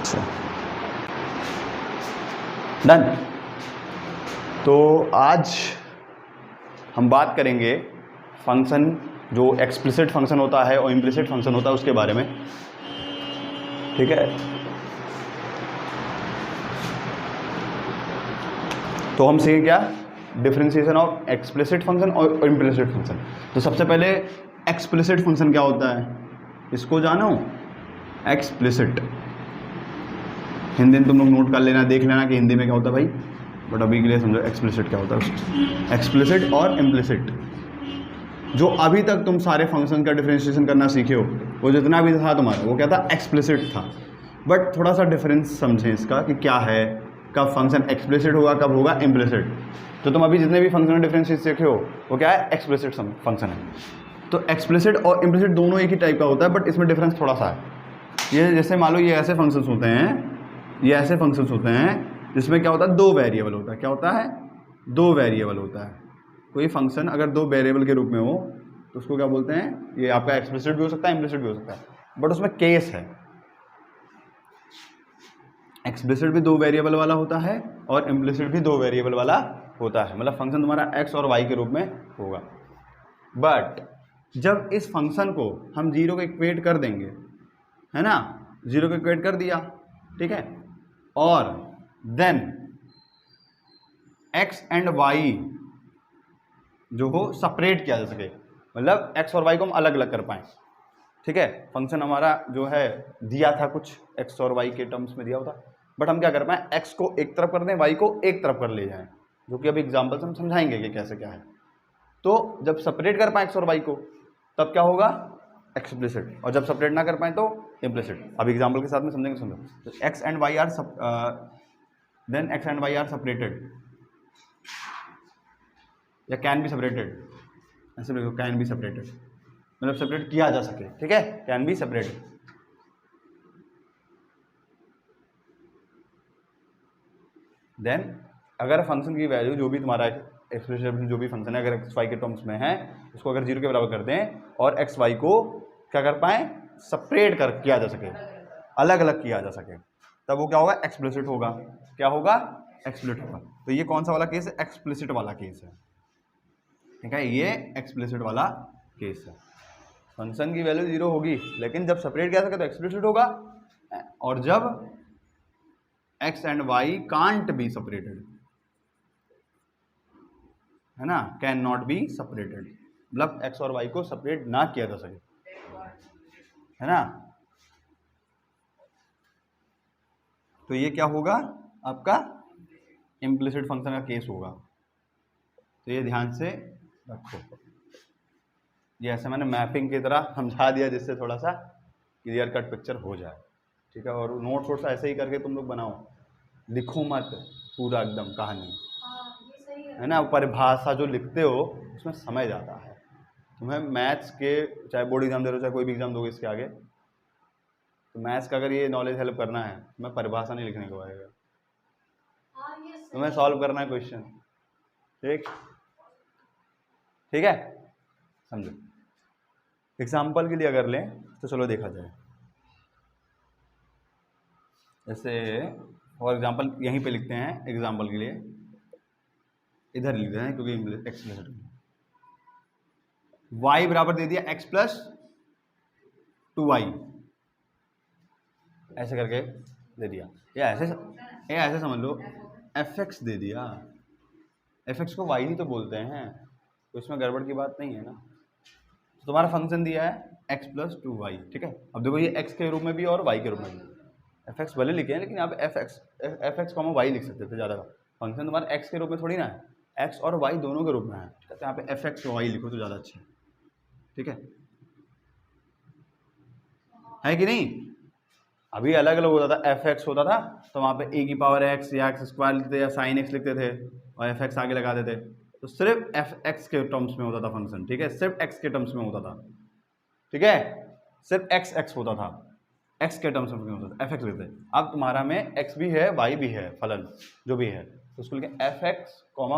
अच्छा डन। तो आज हम बात करेंगे फंक्शन जो एक्सप्लिसिट फंक्शन होता है और इम्प्लिसिट फंक्शन होता है उसके बारे में, ठीक है। तो हम सीखें क्या, डिफरेंशिएशन ऑफ एक्सप्लिसिट फंक्शन और इम्प्लिसिट फंक्शन। तो सबसे पहले एक्सप्लिसिट फंक्शन क्या होता है, इसको जानो। एक्सप्लिसिट हिंदी में तुम लोग नोट कर लेना, देख लेना कि हिंदी में क्या होता है भाई, बट अभी के लिए समझो एक्सप्लिसिट क्या होता है। एक्सप्लिसिट और इम्प्लिसिट, जो अभी तक तुम सारे फंक्शन का डिफरेंशिएशन करना सीखे हो, वो जितना भी था तुम्हारा वो क्या था, एक्सप्लिसिट था। बट थोड़ा सा डिफरेंस समझें इसका कि क्या है, कब फंक्शन एक्सप्लिसिट होगा, कब होगा इम्प्लिसिट। तो तुम अभी जितने भी फंक्शन डिफरेंशिएट सीखे हो वो क्या है, एक्सप्लिसिट फंक्शन है। तो एक्सप्लिसिट और इम्प्लिसिट दोनों एक ही टाइप का होता है, बट इसमें डिफरेंस थोड़ा सा है। ये जैसे मान लो ये ऐसे फंक्शंस होते हैं, ये ऐसे फंक्शंस होते हैं जिसमें क्या होता है, दो वेरिएबल होता है। क्या होता है, दो वेरिएबल होता है। कोई फंक्शन अगर दो वेरिएबल के रूप में हो तो उसको क्या बोलते हैं, ये आपका एक्सप्लिसिट भी हो सकता है, इम्प्लिसिट भी हो सकता है, बट उसमें केस है। एक्सप्लिसिट भी दो वेरिएबल वाला होता है और इम्प्लिसिट भी दो वेरिएबल वाला होता है, मतलब फंक्शन तुम्हारा एक्स और वाई के रूप में होगा। बट जब इस फंक्शन को हम जीरो को इक्वेट कर देंगे, है ना, जीरो को इक्वेट कर दिया, ठीक है, और देन एक्स एंड वाई जो हो सेपरेट किया जा सके, मतलब एक्स और वाई को हम अलग अलग कर पाएँ, ठीक है। फंक्शन हमारा जो है दिया था कुछ एक्स और वाई के टर्म्स में दिया होता, बट हम क्या कर पाएँ, एक्स को एक तरफ कर दें, वाई को एक तरफ कर ले जाएं, जो कि अभी एग्जाम्पल से हम समझाएंगे कि कैसे क्या है। तो जब सेपरेट कर पाएँ एक्स और वाई को तब क्या होगा, एक्सप्लिसिट, और जब सेपरेट ना कर पाएँ तो इम्प्लिसिट। अभी एग्जाम्पल के साथ में समझेंगे, समझो। तो x and y are then x and y are separated, या कैन बी सेपरेटेड, ऐसे लिखो, कैन बी सेपरेटेड, मतलब सेपरेट किया जा सके, ठीक है, कैन बी सेपरेटेड। देन अगर फंक्शन की वैल्यू जो भी तुम्हारा एक्सप्लिसिट जो भी फंक्शन है, अगर एक्स वाई के टर्म्स में है, उसको अगर जीरो के बराबर कर दें और एक्स वाई को क्या कर पाएँ, सेपरेट कर किया जा सके, अलग अलग किया जा सके, तब वो क्या होगा, एक्सप्लिसिट होगा। क्या होगा, एक्सप्लिसिट होगा। तो ये कौन सा वाला केस है, एक्सप्लिसिट वाला केस है, ठीक है, ये एक्सप्लिसिट वाला केस है। फंक्शन की वैल्यू जीरो होगी लेकिन जब सेपरेट किया सके तो एक्सप्लिसिट होगा, और जब x and y can't be separated, है ना, कैन नॉट बी सेपरेटेड, मतलब एक्स और वाई को सेपरेट ना किया जा सके, है ना। तो ये क्या होगा, आपका इम्प्लिसिट फंक्शन का केस होगा। तो ये ध्यान से रखो, ये ऐसे मैंने मैपिंग की तरह समझा दिया जिससे थोड़ा सा क्लियर कट पिक्चर हो जाए, ठीक है। और नोट्स वोट्स ऐसे ही करके तुम लोग बनाओ, लिखो मत पूरा एकदम कहानी, है ना। परिभाषा जो लिखते हो उसमें समझ आता है। तुम्हें मैथ्स के चाहे बोर्ड एग्जाम दे रहे हो, चाहे कोई भी एग्जाम दोगे इसके आगे, तो मैथ्स का अगर ये नॉलेज हेल्प करना है, तुम्हें परिभाषा नहीं लिखने को आएगा, तुम्हें सॉल्व करना है क्वेश्चन, ठीक, ठीक है, समझो। एग्जाम्पल के लिए अगर लें तो चलो देखा जाए, जैसे फॉर एग्जाम्पल यहीं पे लिखते हैं, एग्जाम्पल के लिए इधर लिखते हैं क्योंकि एक्सप्लिसिट, y बराबर दे दिया x प्लस 2y, ऐसे करके दे दिया, या ऐसे समझ लो fx दे दिया, fx को y ही तो बोलते हैं, तो इसमें गड़बड़ की बात नहीं है ना। तो तुम्हारा फंक्शन दिया है x प्लस 2y, ठीक है। अब देखो ये x के रूप में भी और y के रूप में भी, fx भले लिखे हैं लेकिन यहाँ पे fx कॉमा y लिख सकते थे, ज़्यादा फंक्शन तुम्हारा x के रूप में थोड़ी ना है, x और y दोनों के रूप में है, ठीक है। तो यहाँ पे fx और y लिखो तो ज़्यादा अच्छा है, ठीक है कि नहीं। अभी अलग अलग होता था, fx होता था तो वहाँ पे a की पावर x या x स्क्वायर लिखते थे या sin x लिखते थे और fx आगे लगा देते, तो सिर्फ fx के टर्म्स में होता था फंक्शन, ठीक है, सिर्फ x के टर्म्स में होता था, ठीक है, सिर्फ x होता था, x के टर्म्स में होता था, fx लिखते। अब तुम्हारा में x भी है y भी है, फलन जो भी है, तो उसको लिखें fx,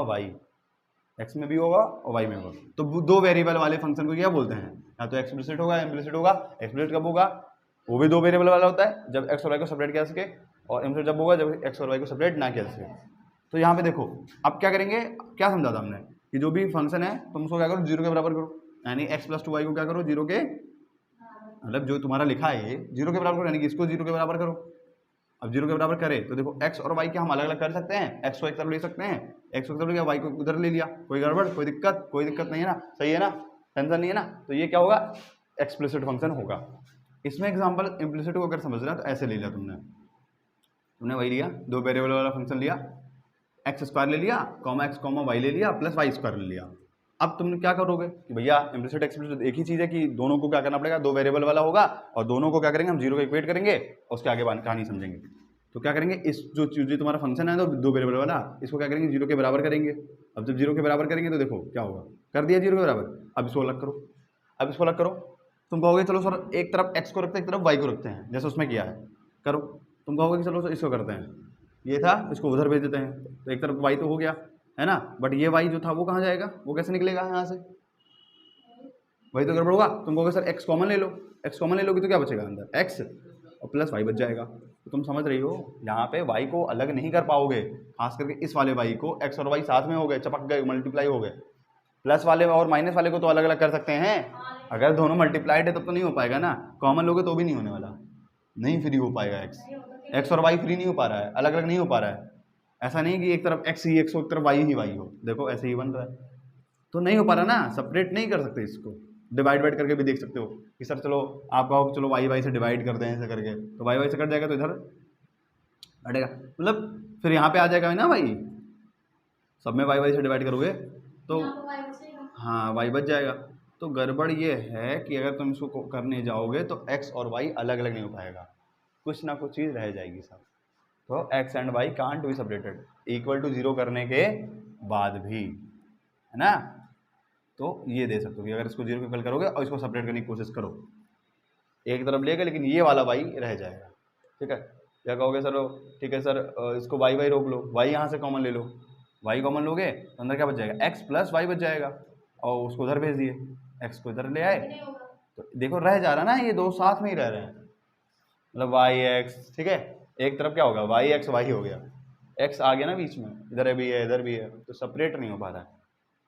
y, x में भी होगा और y में होगा। तो दो वेरिएबल वाले फंक्शन को क्या बोलते हैं, या तो एक्सप्लिसिट होगा, इम्प्लिसिट होगा। एक्सप्लिसिट कब होगा, वो भी दो वेरिएबल वाला होता है जब एक्स और वाई को सेपरेट किया सके, और इम्प्लिसिट जब होगा जब एक्स और वाई को सेपरेट ना किया सके। तो यहाँ पे देखो अब क्या करेंगे, क्या समझा था हमने कि जो भी फंक्शन है तुम उसको क्या करो, जीरो के बराबर करो, यानी एक्स प्लस टू वाई को क्या करो, जीरो के, मतलब जो तुम्हारा लिखा है ये जीरो के बराबर करो, यानी कि इसको जीरो के बराबर करो। अब जीरो के बराबर करे तो देखो एक्स और वाई के हम अलग अलग कर सकते हैं, एक्स को एक तरफ ले सकते हैं, एक्स को एक तरफ लिया, वाई को उधर ले लिया, कोई गड़बड़, कोई दिक्कत नहीं है ना, सही है ना, टेंशन नहीं है ना। तो ये क्या होगा, एक्सप्लिसिट फंक्शन होगा। इसमें एग्जांपल इम्प्लिसिट को अगर समझ रहे हो तो ऐसे ले लिया तुमने वही लिया, दो वेरिएबल वाला फंक्शन लिया, एक्स स्क्वायर ले लिया, कॉमा एक्स कॉमा वाई ले लिया, प्लस वाई स्क्वायर ले लिया। अब तुम क्या करोगे कि भैया इम्प्लिसिट एक्सप्लिसिट एक ही चीज़ है कि दोनों को क्या करना पड़ेगा, दो वेरिएबल वाला होगा और दोनों को क्या करेंगे हम जीरो को इक्वेट करेंगे और उसके आगे कहानी समझेंगे। तो क्या करेंगे, इस जो तुम्हारा फंक्शन है तो दो वेरिएबल वाला, इसको क्या करेंगे जीरो के बराबर करेंगे। अब जब जीरो के बराबर करेंगे तो देखो क्या होगा, कर दिया जीरो के बराबर। अब इसको अलग करो, अब इसको अलग करो, तुम कहोगे चलो सर एक तरफ एक्स को रखते हैं एक तरफ वाई को रखते हैं, जैसे उसमें किया है करो। तुम कहोगे कि चलो सर इसको करते हैं, ये था इसको उधर भेज देते हैं, तो एक तरफ वाई तो हो गया है ना, बट ये वाई जो था वो कहाँ जाएगा, वो कैसे निकलेगा यहाँ से, वही तो गड़बड़ होगा। तुम कहोगे सर एक्स कॉमन ले लो, एक्स कॉमन ले लोगे तो क्या बचेगा अंदर, एक्स और प्लस वाई बच जाएगा। तो तुम समझ रही हो यहाँ पे वाई को अलग नहीं कर पाओगे, खास करके इस वाले वाई को, एक्स और वाई साथ में हो गए, चपक गए, मल्टीप्लाई हो गए। प्लस वाले और माइनस वाले को तो अलग अलग कर सकते हैं, अगर दोनों मल्टीप्लाइड है तब तो नहीं हो पाएगा ना, कॉमन लोगे तो भी नहीं होने वाला, नहीं फ्री हो पाएगा एक्स और वाई फ्री नहीं हो पा रहा है, अलग अलग नहीं हो पा रहा है। ऐसा नहीं कि एक तरफ एक्स ही एक्स हो एक तरफ वाई ही वाई हो, देखो ऐसे ही बन रहा है, तो नहीं हो पा रहा ना, सेपरेट नहीं कर सकते इसको, डिवाइड करके भी देख सकते हो कि सर चलो आप कहो चलो वाई वाई से डिवाइड कर दें ऐसे करके, तो वाई वाई से कट जाएगा तो इधर हटेगा, मतलब फिर यहाँ पे आ जाएगा ना भाई, सब में वाई वाई से डिवाइड करोगे तो हाँ वाई बच जाएगा। तो गड़बड़ ये है कि अगर तुम इसको करने जाओगे तो एक्स और वाई अलग अलग नहीं हो पाएगा, कुछ ना कुछ चीज़ रह जाएगी सब। तो x and y can't be separated equal to zero करने के बाद भी, है ना। तो ये दे सकते हो कि अगर इसको जीरो इक्वल करोगे और इसको सेपरेट करने की कोशिश करो, एक तरफ लेगा लेकिन ये वाला वाई रह जाएगा, ठीक है। क्या कहोगे सर, ठीक है सर इसको वाई वाई रोक लो, वाई यहाँ से कॉमन ले लो, वाई कॉमन लोगे तो अंदर क्या बच जाएगा, एक्स प्लस वाई बच जाएगा, और उसको उधर भेज दिए, एक्स को इधर ले आए, तो देखो रह जा रहा ना, ये दो साथ में ही रह रहे हैं, मतलब वाई एक्स, ठीक है, एक तरफ क्या होगा वाई एक्स वाई हो गया, एक्स आ गया ना बीच में, इधर भी है इधर भी है, तो सेपरेट नहीं हो पा रहा है।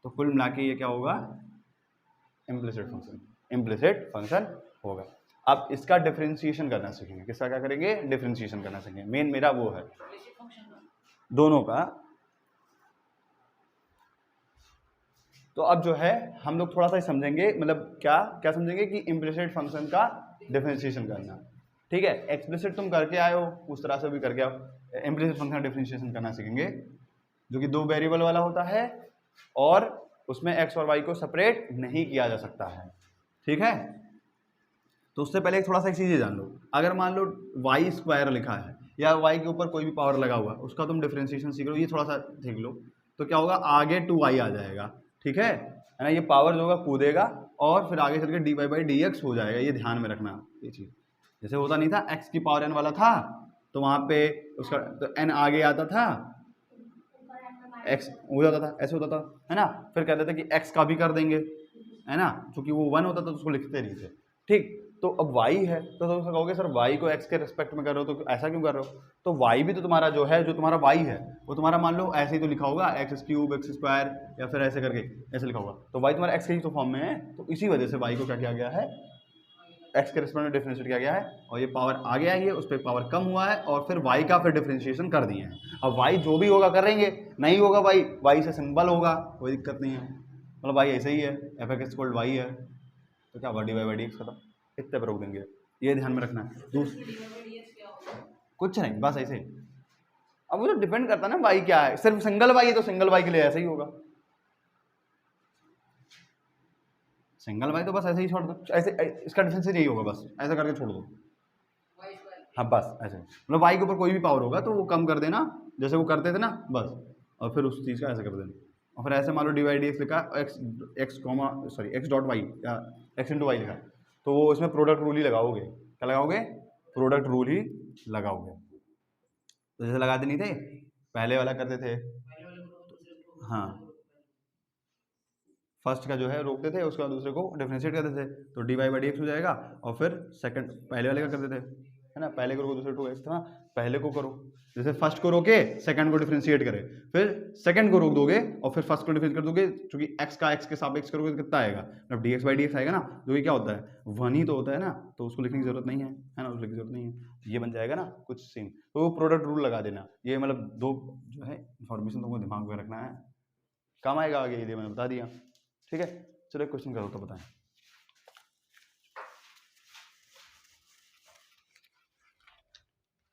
तो कुल मिला के ये क्या होगा, इम्प्लिसिट फंक्शन होगा। अब इसका डिफरेंशिएशन करना सीखेंगे, किसका क्या करेंगे, डिफरेंशिएशन करना सीखेंगे, मेन मेरा वो है दोनों का। तो अब जो है हम लोग थोड़ा सा समझेंगे, मतलब क्या क्या समझेंगे कि इम्प्लिसिट फंक्शन का डिफरेंशिएशन करना, ठीक है। एक्सप्लिसिट तुम करके आए हो, उस तरह से भी करके आओ, इम्प्लिसिट फंक्शन का डिफरेंशिएशन करना सीखेंगे, जो कि दो वेरिएबल वाला होता है और उसमें एक्स और वाई को सेपरेट नहीं किया जा सकता है, ठीक है। तो उससे पहले थोड़ा सा एक चीज़ जान लो, अगर मान लो वाई स्क्वायर लिखा है या वाई के ऊपर कोई भी पावर लगा हुआ, उसका तुम डिफरेंशिएशन सीख लो, ये थोड़ा सा सीख लो, तो क्या होगा, आगे 2y आ जाएगा, ठीक है ना, ये पावर जो होगा कूदेगा और फिर आगे चल के dy बाई डी एक्स हो जाएगा, ये ध्यान में रखना ये चीज़। जैसे होता नहीं था x की पावर n वाला था तो वहाँ पे उसका तो n आगे आता था, x हो जाता था, ऐसे होता था, है ना, फिर कहते थे कि x का भी कर देंगे, है ना, क्योंकि वो 1 होता था तो उसको लिखते नहीं थे, ठीक। तो अब y है तो कहोगे सर y को x के रिस्पेक्ट में कर रहे हो तो ऐसा क्यों कर रहे हो, तो y भी तो तुम्हारा जो है, जो तुम्हारा y है वो तुम्हारा मान लो ऐसे ही तो लिखा होगा, एक्स क्यूब एक्स स्क्वायर या फिर ऐसे करके ऐसे लिखा होगा, तो y तुम्हारा x के ही तो फॉर्म में है, तो इसी वजह से y को क्या किया गया है, x के रिस्पेक्ट में डिफरेंशिएट किया गया है, और ये पावर आ गया है, उस पर पावर कम हुआ है और फिर y का फिर डिफरेंशिएशन कर दिए हैं। अब y जो भी होगा करेंगे, नहीं होगा y से सिंबल होगा, कोई दिक्कत नहीं है, मतलब y ऐसे ही है, एफ एक्स इक्वल y है, तो क्या d y by d x खत्म, इतने पर रोक देंगे, ये ध्यान में रखना है। कुछ नहीं, बस ऐसे ही। अब वो तो डिपेंड करता है ना वाई क्या है, सिर्फ सिंगल वाई है तो सिंगल वाई के लिए ऐसे ही होगा, सिंगल वाई तो बस ऐसे ही छोड़ दो, ऐसे इसका डिफरेंस यही होगा, बस ऐसा करके छोड़ दो, हाँ बस ऐसे, मतलब वाई के ऊपर कोई भी पावर होगा तो वो कम कर देना जैसे वो करते थे ना, बस, और फिर उस चीज़ का ऐसे कर देना, और फिर ऐसे मान लो डिवाइड एक्स लिखा, एक्स डॉट वाई या एक्स इंटू वाई लिखा, तो वो इसमें प्रोडक्ट रूल ही लगाओगे, क्या लगाओगे, प्रोडक्ट रूल ही लगाओगे, तो जैसे लगाते नहीं थे पहले वाला करते थे, हाँ फर्स्ट का जो है रोकते थे, उसके बाद दूसरे को डिफरेंशिएट करते थे, तो d y by d x हो जाएगा। और फिर सेकंड पहले वाले का करते थे, है ना, पहले को रोको दूसरे टू एक्स था, पहले को करो, जैसे फर्स्ट को रोके सेकंड को डिफरेंशिएट करे, फिर सेकंड को रोक दोगे और फिर फर्स्ट को डिफरेंशिएट कर दोगे, क्योंकि एक्स का एक्स के सापेक्ष करोगे तो कितना आएगा, मतलब D x by d x आएगा ना, जो कि क्या होता है, वन ही तो होता है ना, तो उसको लिखने की जरूरत नहीं है ना, उसको लिखने की जरूरत नहीं है, ये बन जाएगा ना कुछ सेम। तो प्रोडक्ट रूल लगा देना, ये मतलब दो जो है इन्फॉर्मेशन तुमको दिमाग में रखना है, काम आएगा आगे, ये मैंने बता दिया, ठीक है। चलो एक क्वेश्चन करो तो बताएं।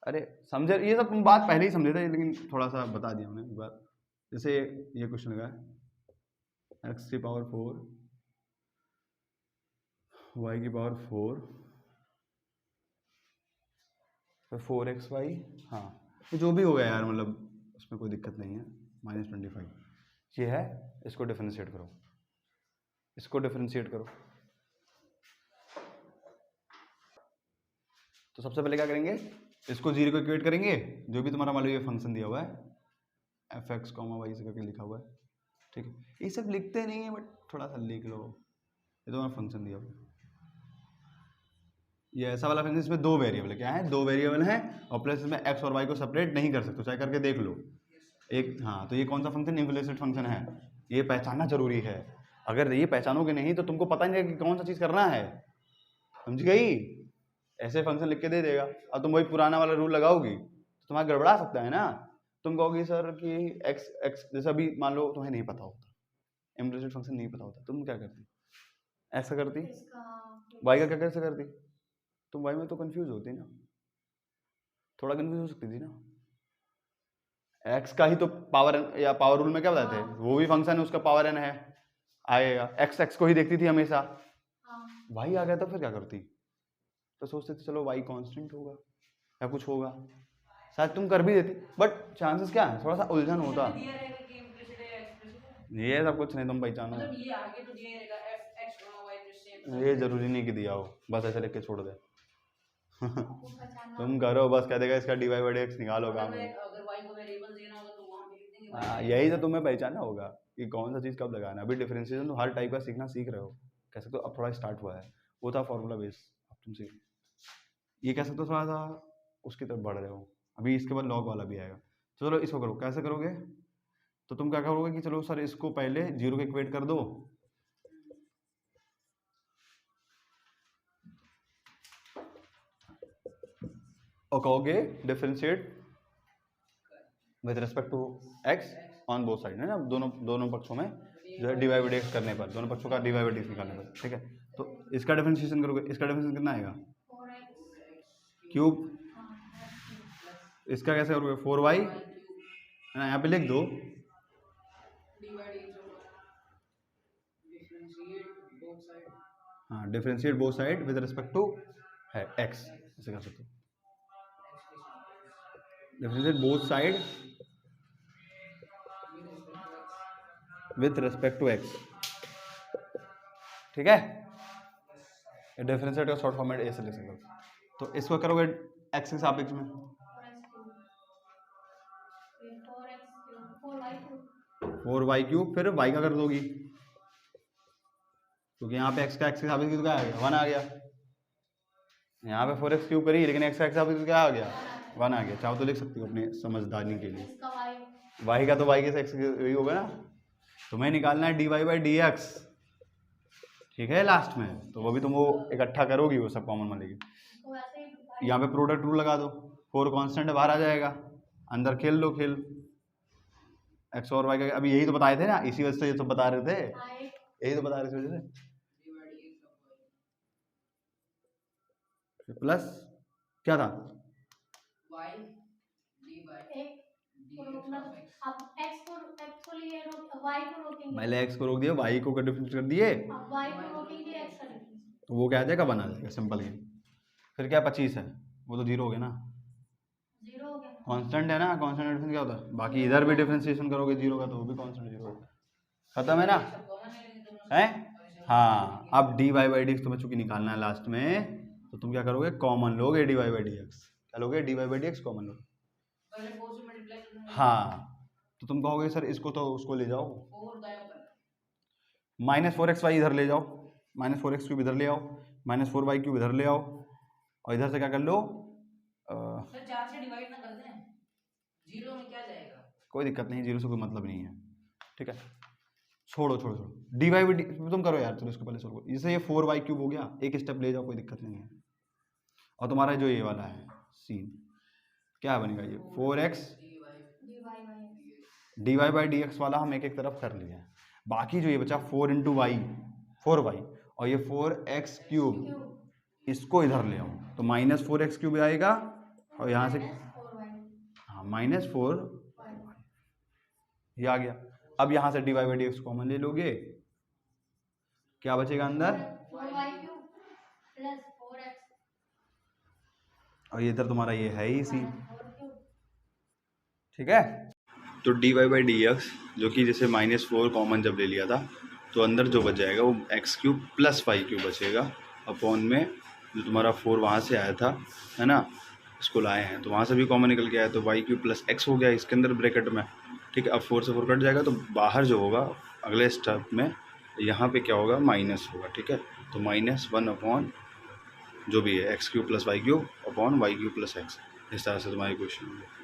अरे समझे, ये सब तुम बात पहले ही समझे थे, लेकिन थोड़ा सा बता दिया हमने एक बार। जैसे ये क्वेश्चन लगा है एक्स की पावर 4 वाई की पावर 4 फिर 4xy, हाँ तो जो भी हो गया यार, मतलब उसमें कोई दिक्कत नहीं है, -25 ये है, इसको डिफरेंशिएट करो, इसको डिफरेंशिएट करो। तो सबसे पहले क्या करेंगे, इसको जीरो को इक्वेट करेंगे, जो भी तुम्हारा मान लो ये फंक्शन दिया हुआ है एफ एक्स कॉमा वाई से करके लिखा हुआ है, ठीक है, ये सब लिखते नहीं है बट थोड़ा सा लिख लो, ये तुम्हारा फंक्शन दिया हुआ है, ये ऐसा वाला फंक्शन, इसमें दो वेरिएबल है, क्या है, दो वेरिएबल हैं, और प्लस इसमें एक्स और वाई को सेपरेट नहीं कर सकते, चाहे करके देख लो एक, हाँ तो ये कौन सा फंक्शन, इम्प्लिसिट फंक्शन है, ये पहचानना जरूरी है, अगर ये पहचानोगे नहीं तो तुमको पता नहीं है कि कौन सा चीज़ करना है, समझ गई, ऐसे फंक्शन लिख के दे देगा, और तुम वही पुराना वाला रूल लगाओगी तो तुम्हारा गड़बड़ा सकता है ना, तुम कहोगी सर कि एक्स एक्स, जैसे अभी मान लो तुम्हें नहीं पता होता, इम्प्लिसिट फंक्शन नहीं पता होता, तुम क्या करती, ऐसा करती, वाई का क्या कैसे करती, तुम वाई में तो कंफ्यूज होती ना, थोड़ा कंफ्यूज हो सकती थी ना, एक्स का ही तो पावर एन या पावर रूल में क्या बताते हैं, वो भी फंक्शन है उसका पावर एन है आएगा, एक्स एक्स को ही देखती थी हमेशा, वाई आ गया तो फिर क्या करती, तो सोचते थे चलो वाई कांस्टेंट होगा या कुछ होगा, शायद तुम कर भी देती, बट चांसेस क्या है, थोड़ा सा उलझन होता, ये सब कुछ नहीं तुम पहचानो, ये जरूरी नहीं कि दिया हो, बस ऐसे लिख के छोड़ दे तुम करो बस, कह देगा इसका d y by d x निकालो काम, यही तो तुम्हें पहचानना होगा कि कौन सा चीज़ कब लगाना, अभी डिफरेंशिएशन तो हर टाइप का सीखना सीख रहे हो, कह सकते हो अब थोड़ा स्टार्ट हुआ है, वो था फॉर्मूला बेस, अब तुम सीख, ये कह सकते हो थोड़ा सा उसकी तरफ बढ़ रहे हो, अभी इसके बाद लॉग वाला भी आएगा, तो चलो इसको करो, कैसे करोगे, तो तुम क्या करोगे कि चलो सर इसको पहले जीरो के इक्वेट कर दो, और कहोगे differentiate with respect to x on both side, है ना, दोनों पक्षों में जो है डिवाइड बाई एक्स करने पर, दोनों पक्षों का डिवाइड बाई एक्स निकालने पर, ठीक है, तो इसका डिफरेंशिएशन करोगे, इसका डिफरेंशिएशन कितना आएगा, क्यूब, इसका कैसे करोगे 4y, है ना, यहाँ पे लिख दो, हाँ differentiate both side with respect to है एक्स, ऐसे कर सकते हो, differentiate both side with respect to x, ठीक है, डिफरेंशिएट का शॉर्ट फॉर्मेट ऐसे लिख सकते हो, तो इसको करोगे एक्स के सापेक्ष में, 4y क्यूब, फिर y का कर दोगी, क्योंकि यहाँ पे x का x के सापेक्ष तो क्या आ गया, 1 आ गया, यहाँ पे 4x क्यूब करी, लेकिन x का x के सापेक्ष क्या आ गया, 1 आ गया, चाहो तो लिख सकती हो अपनी समझदारी के लिए, y का तो y के x यही होगा ना, तुम्हें निकालना है dy बाई डी एक्स, ठीक है, लास्ट में, तो वो भी तुम वो इकट्ठा करोगी, वो सब कॉमन मान लेगी, यहाँ पे प्रोडक्ट रूल लगा दो, 4 कांस्टेंट बाहर आ जाएगा, अंदर खेल लो खेल, एक्स और वाई का अभी यही तो बताए थे ना, इसी वजह से ये तो बता रहे थे, यही तो बता रहे थे वजह से, प्लस क्या था, पहले एक्स को रोक दिया, वाई को डिफरेंस कर दिए, तो वो क्या आ जाएगा, 1 आ जाएगा, सिंपल गेम, फिर क्या 25 है, वो तो 0 हो गया ना, कांस्टेंट है ना, कांस्टेंट डिफरेंस क्या होता है, बाकी इधर भी डिफरेंशिएशन करोगे 0 का तो वो भी कांस्टेंट 0 होगा, खत्म है ना, है, हाँ, अब d y by d x तुम्हें चूंकि निकालना है लास्ट में, तो तुम क्या करोगे, कॉमन लोगे d y by d x, क्या लोगे, d y by d x common लोगे, हाँ, तो तुम कहोगे सर इसको तो उसको ले जाओ, -4xy इधर ले जाओ, -4x³ इधर ले आओ, -4y³ इधर ले आओ, और इधर से क्या कर लो, सर 4 से डिवाइड ना कर दें, 0 में क्या जाएगा? कोई दिक्कत नहीं, 0 से कोई मतलब नहीं है, ठीक है, छोड़ो dy बाई डी तुम करो यार, चलो इसको पहले सोल्व करो। जैसे ये 4y³ हो गया, एक स्टेप ले जाओ, कोई दिक्कत नहीं है। और तुम्हारा जो ये वाला है सीन क्या बनेगा, ये 4x dy बाई dx वाला हम एक एक तरफ कर लिए हैं। बाकी जो ये बचा 4 इंटू वाई 4y और ये 4x³, इसको इधर ले आओ तो -4x³ आएगा और यहाँ से हाँ -4 ये आ गया। अब यहाँ से dy बाई dx कॉमन ले लोगे, क्या बचेगा अंदर, 4y³ प्लस 4x और ये इधर तुम्हारा ये है ही सी, ठीक है। तो dy बाई dx जो कि जैसे -4 कॉमन जब ले लिया था तो अंदर जो बच जाएगा वो x³ प्लस y³ बचेगा अपॉन में जो तुम्हारा 4 वहाँ से आया था, है ना, इसको लाए हैं तो वहाँ से भी कॉमन निकल के आया तो y³ प्लस x हो गया इसके अंदर ब्रैकेट में, ठीक है। अब 4 से 4 कट जाएगा तो बाहर जो होगा अगले स्टेप में यहाँ पे क्या होगा, माइनस होगा, ठीक है। तो -1 अपॉन जो भी है x³ plus y³ upon y³ plus x, इस तरह से तुम्हारी क्वेश्चन होगी।